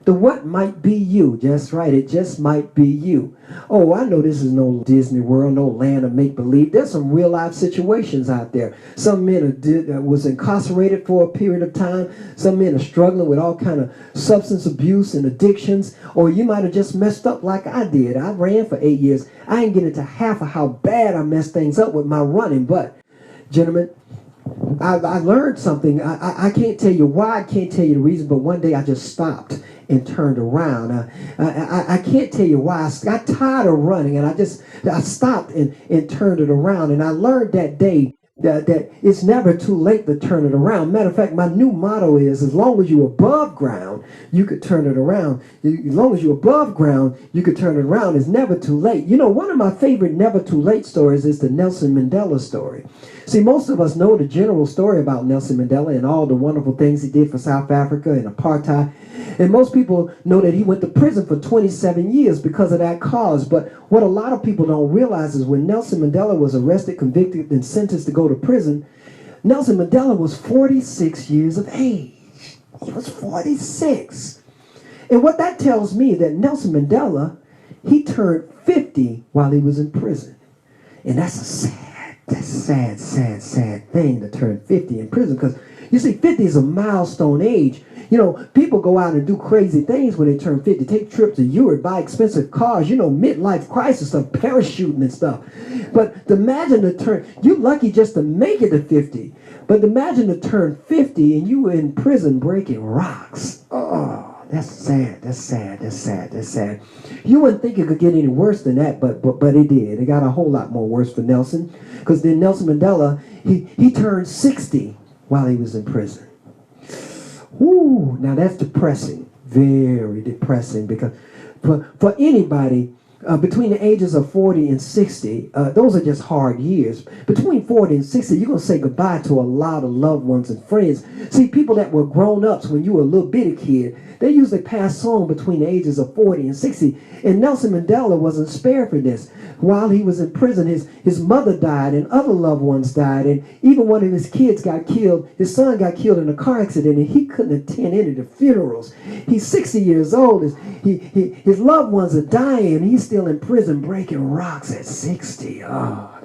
The what might be you. Just right. It just might be you. Oh, I know this is no Disney World, no land of make-believe. There's some real-life situations out there. Some men was incarcerated for a period of time. Some men are struggling with all kind of substance abuse and addictions. Or you might have just messed up like I did. I ran for 8 years. I didn't get into half of how bad I messed things up with my running. But, gentlemen, I learned something. I can't tell you why. I can't tell you the reason. But one day I just stopped and turned around. I can't tell you why. I got tired of running, and I stopped and turned it around. And I learned that day that it's never too late to turn it around. Matter of fact, my new motto is, as long as you're above ground, you could turn it around. As long as you're above ground, you could turn it around. It's never too late. You know, one of my favorite never too late stories is the Nelson Mandela story. See, most of us know the general story about Nelson Mandela and all the wonderful things he did for South Africa and apartheid. And most people know that he went to prison for 27 years because of that cause. But what a lot of people don't realize is when Nelson Mandela was arrested, convicted, and sentenced to go to prison, Nelson Mandela was 46 years of age. He was 46. And what that tells me that Nelson Mandela, he turned 50 while he was in prison. And that's a sad thing to turn 50 in prison, because you see, 50 is a milestone age. You know, people go out and do crazy things when they turn 50. Take trips to Europe, buy expensive cars, you know, midlife crisis stuff, parachuting and stuff. But imagine to turn, you're lucky just to make it to 50. But imagine to turn 50 and you were in prison breaking rocks. Oh, that's sad, that's sad, that's sad, that's sad. You wouldn't think it could get any worse than that, but it did. It got a whole lot more worse for Nelson, because then Nelson Mandela, he turned 60 while he was in prison. Ooh, now that's depressing, very depressing, because for anybody between the ages of 40 and 60, those are just hard years. Between 40 and 60, you're going to say goodbye to a lot of loved ones and friends. See, people that were grown-ups when you were a little bitty kid, they usually pass on between the ages of 40 and 60. And Nelson Mandela wasn't spared for this. While he was in prison, his mother died and other loved ones died. And even one of his kids got killed. His son got killed in a car accident, and he couldn't attend any of the funerals. He's 60 years old. His loved ones are dying. He's still in prison breaking rocks at 60. Oh,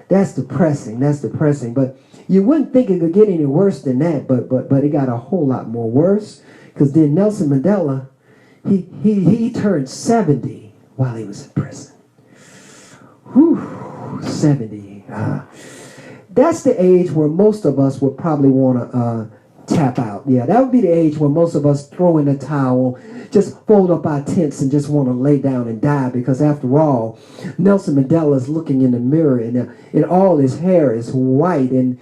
that's depressing. That's depressing. But you wouldn't think it could get any worse than that, but it got a whole lot more worse, because then Nelson Mandela, he turned 70 while he was in prison. Whew, 70. That's the age where most of us would probably want to tap out. Yeah, that would be the age where most of us throw in the towel, just fold up our tents and just want to lay down and die, because after all, Nelson Mandela is looking in the mirror, and all his hair is white, and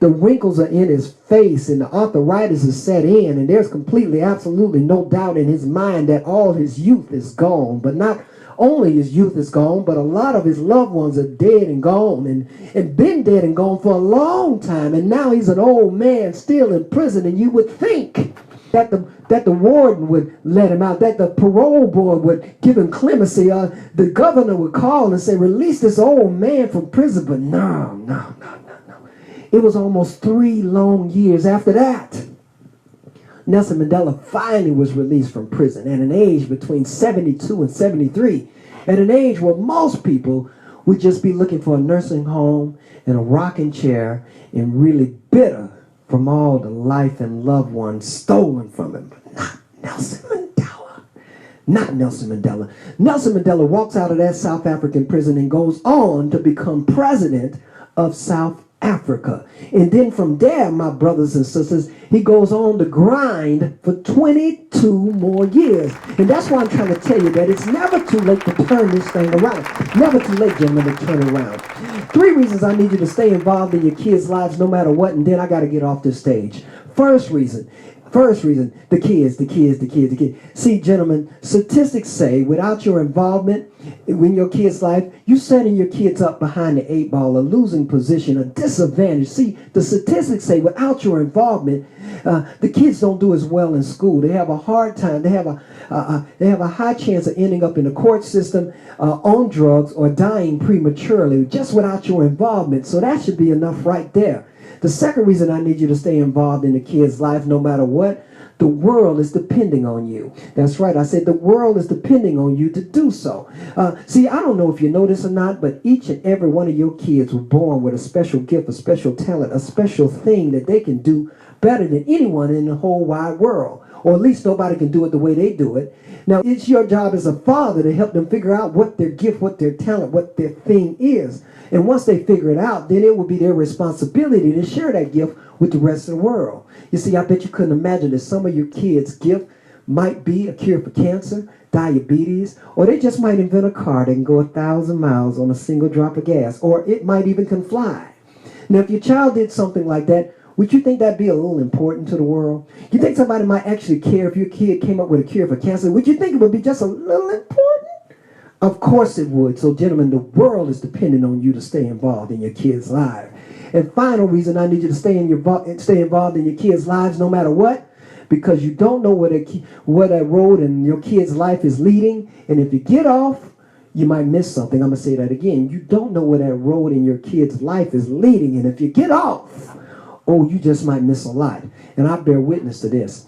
the wrinkles are in his face, and the arthritis is set in, and there's absolutely no doubt in his mind that all his youth is gone. But not only his youth is gone, but a lot of his loved ones are dead and gone, and been dead and gone for a long time. And now he's an old man still in prison, and you would think that the warden would let him out, that the parole board would give him clemency, the governor would call and say, release this old man from prison. But no. It was almost 3 long years after that, Nelson Mandela finally was released from prison at an age between 72 and 73, at an age where most people would just be looking for a nursing home and a rocking chair, and really bitter from all the life and loved ones stolen from him. But not Nelson Mandela. Not Nelson Mandela. Nelson Mandela walks out of that South African prison and goes on to become president of South Africa. And then from there, my brothers and sisters, he goes on to grind for 22 more years. And that's why I'm trying to tell you that it's never too late to turn this thing around. Never too late, gentlemen, to turn it around. 3 reasons I need you to stay involved in your kids' lives no matter what, and then I got to get off this stage. First reason, the kids. See, gentlemen, statistics say without your involvement in your kids' life, you're setting your kids up behind the 8 ball, a losing position, a disadvantage. See, the statistics say without your involvement, the kids don't do as well in school. They have a hard time. They have a high chance of ending up in the court system, on drugs, or dying prematurely just without your involvement. So that should be enough right there. The second reason I need you to stay involved in the kid's life no matter what, The world is depending on you. That's right. I said the world is depending on you to do so. See, I don't know if you know this or not, but each and every one of your kids were born with a special gift, a special talent, a special thing that they can do better than anyone in the whole wide world. Or at least nobody can do it the way they do it. Now, it's your job as a father to help them figure out what their gift, what their talent, what their thing is. And once they figure it out, then it will be their responsibility to share that gift with the rest of the world. You see, I bet you couldn't imagine that some of your kids' gift might be a cure for cancer, diabetes, or they just might invent a car that can go 1,000 miles on a single drop of gas, or it might even can fly. Now, if your child did something like that, would you think that'd be a little important to the world? You think somebody might actually care if your kid came up with a cure for cancer? Would you think it would be just a little important? Of course it would. So, gentlemen, the world is depending on you to stay involved in your kids' lives. And final reason I need you to stay involved in your kids' lives no matter what, because you don't know where that road in your kid's life is leading. And if you get off, you might miss something. I'm going to say that again. You don't know where that road in your kid's life is leading. And if you get off, oh, you just might miss a lot. And I bear witness to this.